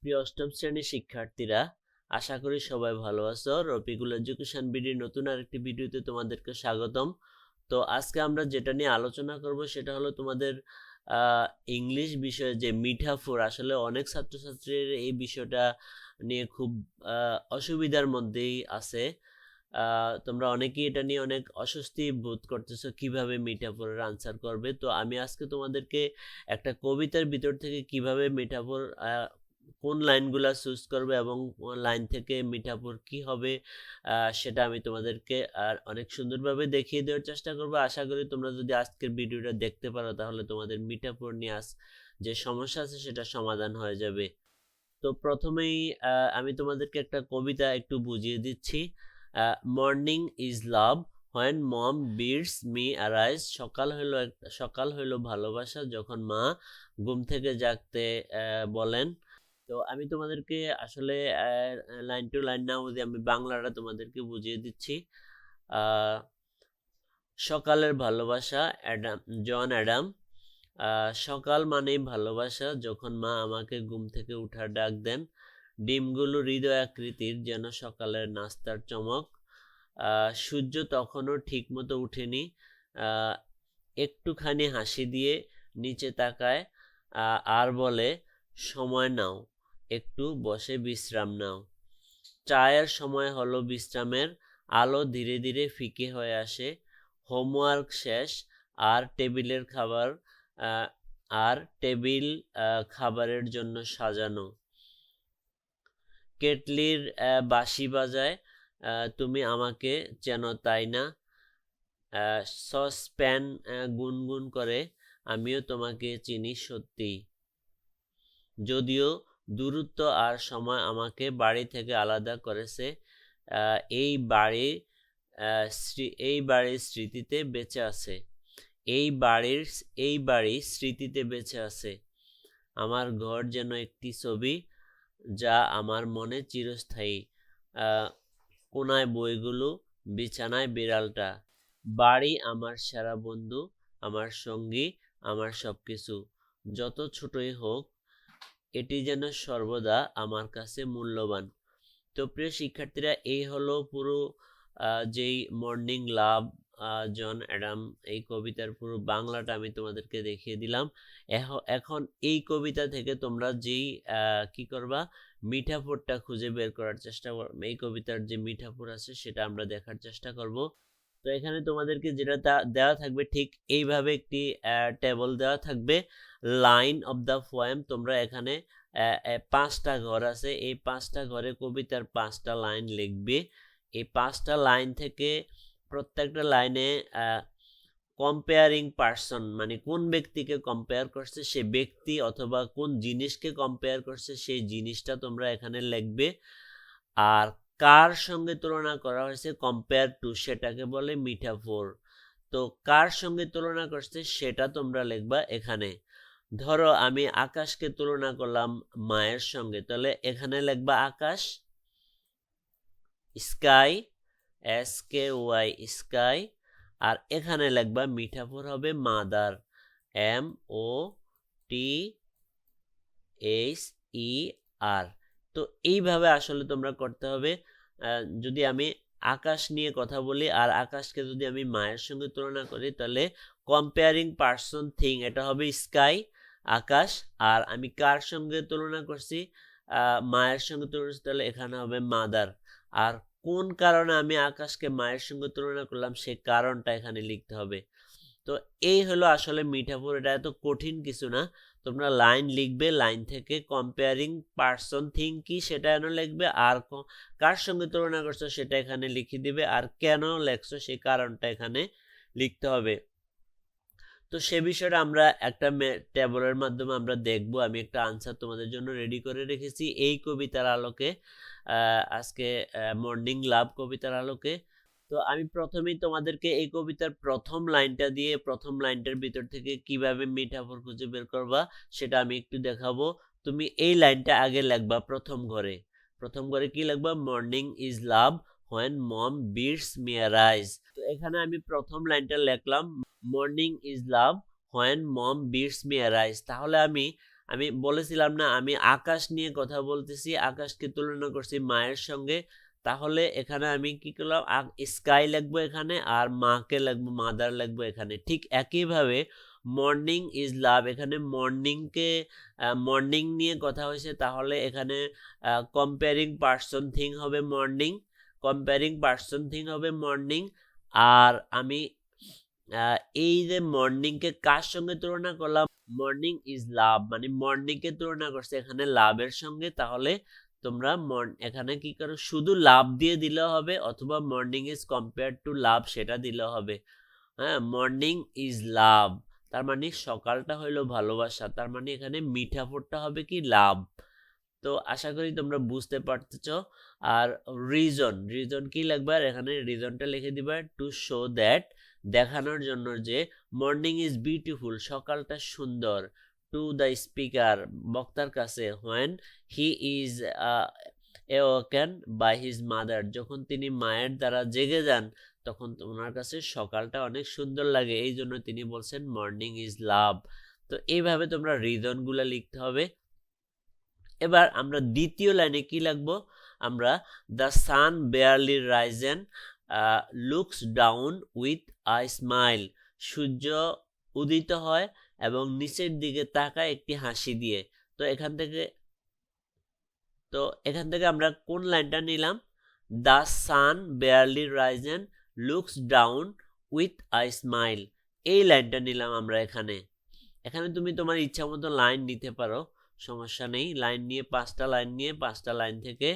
প্রিয় অষ্টম শ্রেণীর শিক্ষার্থীরা, আশা করি সবাই ভালো আছো। রফিকুল এডুকেশন বিডির নতুন আরেকটি ভিডিওতে তোমাদেরকে স্বাগতম। তো আজকে আমরা যেটা নিয়ে আলোচনা করব সেটা হলো তোমাদের ইংলিশ বিষয়ে যে মিঠাফোর। আসলে অনেক ছাত্রছাত্রীর এই বিষয়টা নিয়ে খুব অসুবিধার মধ্যেই আছে। তোমরা অনেকেই এটা নিয়ে অনেক অস্বস্তি বোধ করতেছো কিভাবে মিঠাফোরের আনসার করবে। তো আমি আজকে তোমাদেরকে একটা কবিতার ভিতর থেকে কিভাবে মিঠাফোর কোন লাইনগুলা চুজ করবে এবং লাইন থেকে মিঠাফোর কি হবে সেটা আমি তোমাদেরকে আর অনেক সুন্দরভাবে দেখিয়ে দেওয়ার চেষ্টা করবো। আশা করি তোমরা যদি আজকের ভিডিওটা দেখতে পারো তাহলে তোমাদের মিঠাফোর নিয়ে যে সমস্যা আছে সেটা সমাধান হয়ে যাবে। তো প্রথমেই আমি তোমাদেরকে একটা কবিতা একটু বুঝিয়ে দিচ্ছি। Morning is love when mom bids me arise. সকাল হইল ভালোবাসা যখন মা ঘুম থেকে জাগতে বলেন। তো আমি তোমাদেরকে আসলে লাইন টু লাইন না বুঝে আমি বাংলাটা তোমাদেরকে বুঝিয়ে দিচ্ছি। সকালের ভালোবাসা, জন অ্যাডাম। সকাল মানেই ভালোবাসা, যখন মা আমাকে ঘুম থেকে উঠার ডাক দেন। ডিমগুলো হৃদয় আকৃতির, যেন সকালের নাস্তার চমক। সূর্য তখনও ঠিক মতো উঠেনি, একটুখানি হাসি দিয়ে নিচে তাকায় আর বলে, সময় নাও, একটু বসে বিশ্রাম নাও। চায়ের সময় হলো বিশ্রামের, আলো ধীরে ধীরে ফিকে হয়ে আসে। হোমওয়ার্ক শেষ, আর টেবিল খাবারের জন্য সাজানো। কেটলির বাঁশি বাজায়, তুমি আমাকে চেনো তাই না। সসপ্যান গুনগুন করে, আমিও তোমাকে চিনি সত্যি। যদিও দূরত্ব আর সময় আমাকে বাড়ি থেকে আলাদা করেছে, এই বাড়ির স্মৃতিতে বেঁচে আছে। এই বাড়ি স্মৃতিতে বেঁচে আছে। আমার ঘর যেন একটি ছবি, যা আমার মনে চিরস্থায়ী। কোনায় বইগুলো, বিছানায় বিড়ালটা। বাড়ি আমার সেরা বন্ধু, আমার সঙ্গী, আমার সবকিছু। যত ছোটই হোক, এটি যেন সর্বদা আমার কাছে মূল্যবান। তো প্রিয় শিক্ষার্থীরা, এই হলো পুরো যেই মর্নিং লাভ জন অ্যাডাম এই কবিতার পুরো বাংলাটা আমি তোমাদেরকে দেখিয়ে দিলাম। এখন এই কবিতা থেকে তোমরা যেই কি করবা, মিঠাফোরটা খুঁজে বের করার চেষ্টা করবে। এই কবিতার যে মিঠাফোর আছে সেটা আমরা দেখার চেষ্টা করব। তো এখানে তোমাদেরকে যেটা দেওয়া থাকবে, ঠিক এইভাবে একটি টেবল দেওয়া থাকবে, লাইন অফ দ্য পোয়েম। তোমরা এখানে 5টা ঘর আছে, এই 5টা ঘরে কবিতার 5টা লাইন লিখবে। এই 5টা লাইন থেকে প্রত্যেকটা লাইনে কম্পেয়ারিং পার্সন, মানে কোন ব্যক্তিকে কম্পেয়ার করছে সে ব্যক্তি, অথবা কোন জিনিসকে কম্পেয়ার করছে সেই জিনিসটা তোমরা এখানে লিখবে। আর কার সঙ্গে তুলনা করা হয়েছে, কম্পেয়ার টু, সেটাকে বলে মিঠাফোর। তো কার সঙ্গে তুলনা করছে সেটা তোমরা লিখবা এখানে। ধরো আমি আকাশকে তুলনা করলাম মায়ের সঙ্গে, তাহলে এখানে লিখবা আকাশ, স্কাই, SKY, স্কাই। আর এখানে লিখবা মিঠাফোর হবে মাদার, MOTHER। তো এইভাবে আসলে তোমরা করতে হবে। যদি আমি আকাশ নিয়ে কথা বলি আর আকাশকে যদি আমি মায়ের সঙ্গে তুলনা করি, তাহলে কম্পেয়ারিং পার্সন থিং, এটা হবে স্কাই, আকাশ। আর আমি কার সঙ্গে তুলনা করছি, মায়ের সঙ্গে তুলনা করছি, তাহলে এখানে হবে মাদার। আর কোন কারণে আমি আকাশকে মায়ের সঙ্গে তুলনা করলাম সেই কারণটা এখানে লিখতে হবে। তো এই হলো আসলে মিঠাফোর। এটা এত কঠিন কিছু না। তোমরা লাইন লিখবে, লাইন থেকে কম্পেয়ারিং পার্সন থিং কি সেটা এনে লিখবে, আর কার সঙ্গে তুলনা করছো সেটা এখানে লিখে দিবে, আর কেন লেখছো সেই কারণটা এখানে লিখতে হবে। তো সে বিষয়টা আমরা একটা টেবলের মাধ্যমে আমরা দেখব। আমি একটা আনসার তোমাদের জন্য রেডি করে রেখেছি এই কবিতার আলোকে, আজকে মর্নিং লাভ কবিতার আলোকে। তো আমি প্রথমেই তোমাদেরকে এই কবিতার প্রথম লাইনটা দিয়ে, প্রথম লাইনটার ভিতর থেকে কিভাবে মিঠাফোর খুঁজে বের করবা সেটা আমি একটু দেখাবো। তুমি এই লাইনটা আগে লিখবা প্রথম ঘরে। প্রথম ঘরে কি লিখবা, morning is love when mom beats me eyes. তো এখানে আমি প্রথম লাইনটা লিখলাম, morning is love when mom beats me eyes. তাহলে আমি আমি বলেছিলাম না আমি আকাশ নিয়ে কথা বলতেছি, আকাশকে তুলনা করছি মায়ের সঙ্গে, তাহলে এখানে আমি কি করলাম, স্কাই লিখবো এখানে আর মাকে লিখবো, মাদার লিখবো এখানে। ঠিক একইভাবে মর্নিং ইজ লাভ, এখানে মর্নিংকে মর্নিং নিয়ে কথা হয়েছে, তাহলে এখানে কম্পেয়ারিং পার্সন থিং হবে মর্নিং, কম্পেয়ারিং পার্সন থিং হবে মর্নিং। আর আমি এই যে মর্নিংকে কার সঙ্গে তুলনা করলাম, মর্নিং ইজ লাভ, মানে মর্নিংকে তুলনা করছে এখানে লাভের সঙ্গে, তাহলে তোমরা এখানে কি করো, শুধু লাভ দিয়ে দিলে হবে, অথবা মর্নিং ইজ কম্পেয়ার টু লাভ সেটা দিলে হবে। হ্যাঁ, মর্নিং ইজ লাভ, তার মানে সকালটা হইলো ভালোবাসা, তার মানে এখানে মিঠাফোরটা হবে কি লাভ। তো আশা করি তোমরা বুঝতে পারতেছ। আর রিজন কি লাগবে, আর এখানে রিজনটা লিখে দিবা, টু শো দ্যাট, দেখানোর জন্য যে মর্নিং ইজ বিউটিফুল, সকালটা সুন্দর, টু দ্য স্পিকার, বক্তার কাছে, when he is awaken by his mother, যখন তিনি মায়ের দ্বারা জেগে যান তখন ওনার কাছে সকালটা অনেক সুন্দর লাগে, এই জন্য তিনি বলছেন মর্নিং ইজ লাভ। তো এইভাবে তোমরা রিজনগুলো লিখতে হবে। এবার আমরা দ্বিতীয় লাইনে কি লিখবো, আমরা the sun barely risen looks down with a smile, সূর্য উদিত হয় এবং নিচের দিকে তাকায় একটি হাসি দিয়ে। তো এখান থেকে আমরা কোন লাইনটা নিলাম, the sun barely risen looks down with a smile, এই লাইনটা নিলাম আমরা এখানে। তুমি তোমার ইচ্ছা মতো লাইন নিতে পারো, সমস্যা নেই। লাইন নিয়ে 5টা লাইন নিয়ে 5টা লাইন থেকে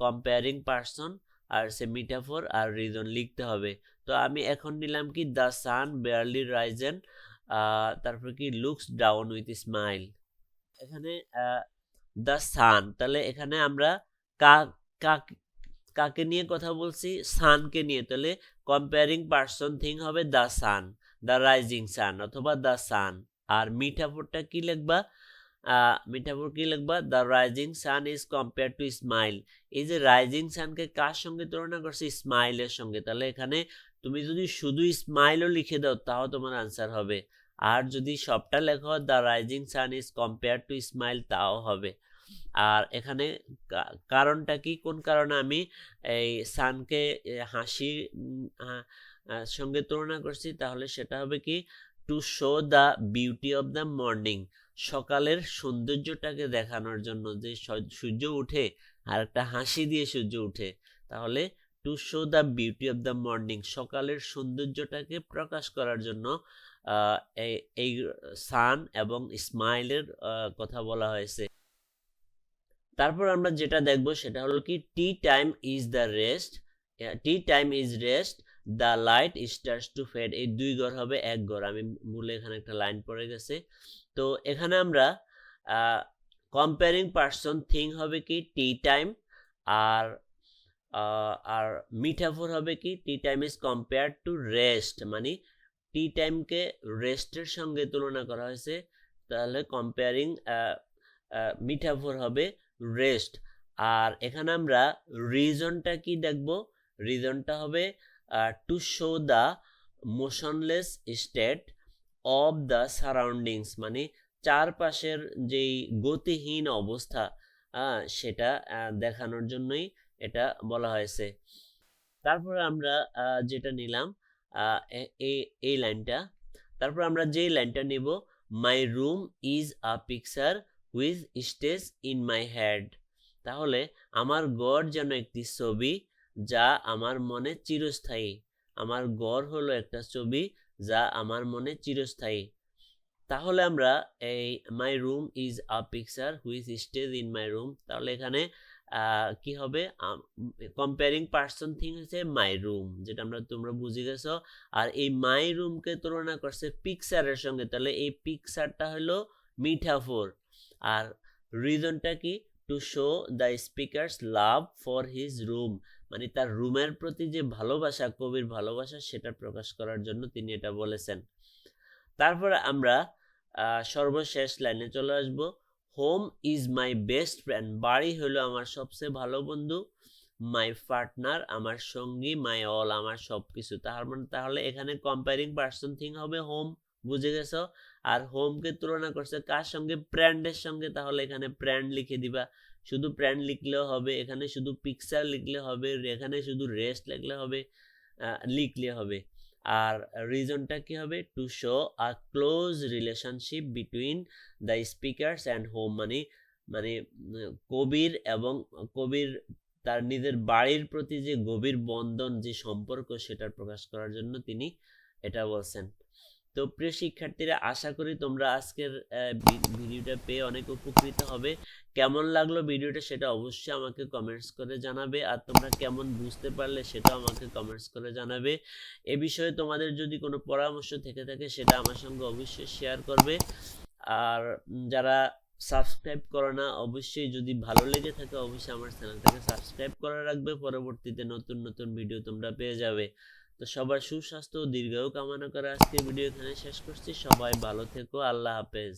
কম্পেয়ারিং পার্সন আর সে মিটাফোর আর রিজন লিখতে হবে। তো আমি এখন নিলাম কি, দ্য সান বেয়ারলি রাইজেন, তারপর কি লুকস ডাউন উইথ স্মাইল। এখানে দ্য সান, তাহলে এখানে আমরা কাকে নিয়ে কথা বলছি, সানকে নিয়ে, তাহলে কম্পেয়ারিং পার্সন থিং হবে the sun, the rising sun অথবা দ্য সান। আর মিঠাফোরটা কি লিখবা, the rising sun is compare two smile. এই যে রাইজিং সানকে কার সঙ্গে তুলনা করছে, স্মাইলের সঙ্গে, তাহলে এখানে তুমি যদি শুধু স্মাইলও লিখে দাও তাও তোমার আনসার হবে, আর যদি সবটা লেখো the rising sun is compare two smile তাও হবে। আর এখানে কারণটা কি, কোন কারণে আমি এই সানকে হাসির সঙ্গে তুলনা করছি, তাহলে সেটা হবে কি, to show the beauty of the morning, সকালের সৌন্দর্যটাকে দেখানোর জন্য, যে সূর্য উঠে আর একটা হাসি দিয়ে সূর্য উঠে, তাহলে to show the beauty of the morning, সকালের সৌন্দর্যটাকে প্রকাশ করার জন্য এই সান এবং স্মাইলের কথা বলা হয়েছে। তারপর আমরা যেটা দেখব সেটা হলো কি, tea time is the rest, tea time is rest, the light starts to fade, এই 2 ঘর হবে 1 ঘর, আমি ভুলে এখানে একটা লাইন পড়ে গেছে। তো এখানে আমরা কম্পেয়ারিং পার্সন থিং হবে কি, টি টাইম, আর মিঠাফোর হবে কি, tea time is compare to rest, মানে টি টাইমকে রেস্টের সঙ্গে তুলনা করা হয়েছে, তাহলে কম্পেয়ারিং মিঠাফোর হবে রেস্ট। আর এখানে আমরা রিজনটা কি দেখব, রিজনটা হবে to show the motionless state of the surroundings, মানে চারপাশের যেই গতিহীন অবস্থা সেটা দেখানোর জন্যই এটা বলা হয়েছে। তারপরে আমরা যেটা নিলাম এই লাইনটা, তারপর আমরা যে লাইনটা নেব, my room is a picture which stage in my head, তাহলে আমার ঘর যেন একটি ছবি যা আমার মনে চিরস্থায়ী, আমার ঘর হলো একটা ছবি যা আমার মনে চিরস্থায়ী। তাহলে আমরা এই my room is a picture which stage in my room, তাহলে এখানে কি হবে, কম্পেয়ারিং পার্সন থিং হচ্ছে মাই রুম, যেটা তোমরা বুঝে গেছো। আর এই মাই রুমকে তুলনা করছে পিকচারের সঙ্গে, তাহলে এই পিকচারটা হলো মিঠাফোর। আর রিজনটা কি, to show the speakers love for his room, মানে তার রুমের প্রতি যে ভালোবাসা, কবির ভালোবাসা, সেটা প্রকাশ করার জন্য তিনি এটা বলেছেন। তারপরে আমরা সর্বশেষ লাইনে চলে আসবো, home is my best friend, বাড়ি হলো আমার সবচেয়ে ভালো বন্ধু, মাই পার্টনার আমার সঙ্গী, মাই অল আমার সবকিছু। তাহলে এখানে কম্পেয়ারিং পার্সন থিং হবে হোম, বুঝে গেছো। আর হোমকে তুলনা করছে কার সঙ্গে? প্র্যান্ডের সঙ্গে। তাহলে এখানে প্র্যান্ড লিখে দিবা। শুধু প্র্যান্ড লিখলেও হবে, এখানে শুধু পিকচার লিখলে হবে, এখানে শুধু রেস্ট লিখলে হবে। আর রিজনটা কি হবে? To show a close relationship between the speakers and home, মানে কবির তার নিজের বাড়ির প্রতি যে গভীর বন্ধন, যে সম্পর্ক, সেটা প্রকাশ করার জন্য তিনি এটা বলছেন। তো প্রিয় শিক্ষার্থীরা, আশা করি তোমরা আজকের ভিডিওটা পেয়ে অনেক উপকৃত হবে। কেমন লাগলো ভিডিওটা সেটা অবশ্যই আমাকে কমেন্টস করে জানাবে, আর তোমরা কেমন বুঝতে পারলে সেটাও আমাকে কমেন্টস করে জানাবে। এ বিষয়ে তোমাদের যদি কোনো পরামর্শ থেকে থাকে সেটা আমার সঙ্গে অবশ্যই শেয়ার করবে। আর যারা সাবস্ক্রাইব করো না, অবশ্যই যদি ভালো লেগে থাকে অবশ্যই আমার চ্যানেলটাকে সাবস্ক্রাইব করে রাখবে, পরবর্তীতে নতুন নতুন ভিডিও তোমরা পেয়ে যাবে। তো সবার সুস্বাস্থ্য ও দীর্ঘায়ু কামনা করে আজকে ভিডিও এখানে শেষ করছি। সবাই ভালো থেকো, আল্লাহ হাফেজ।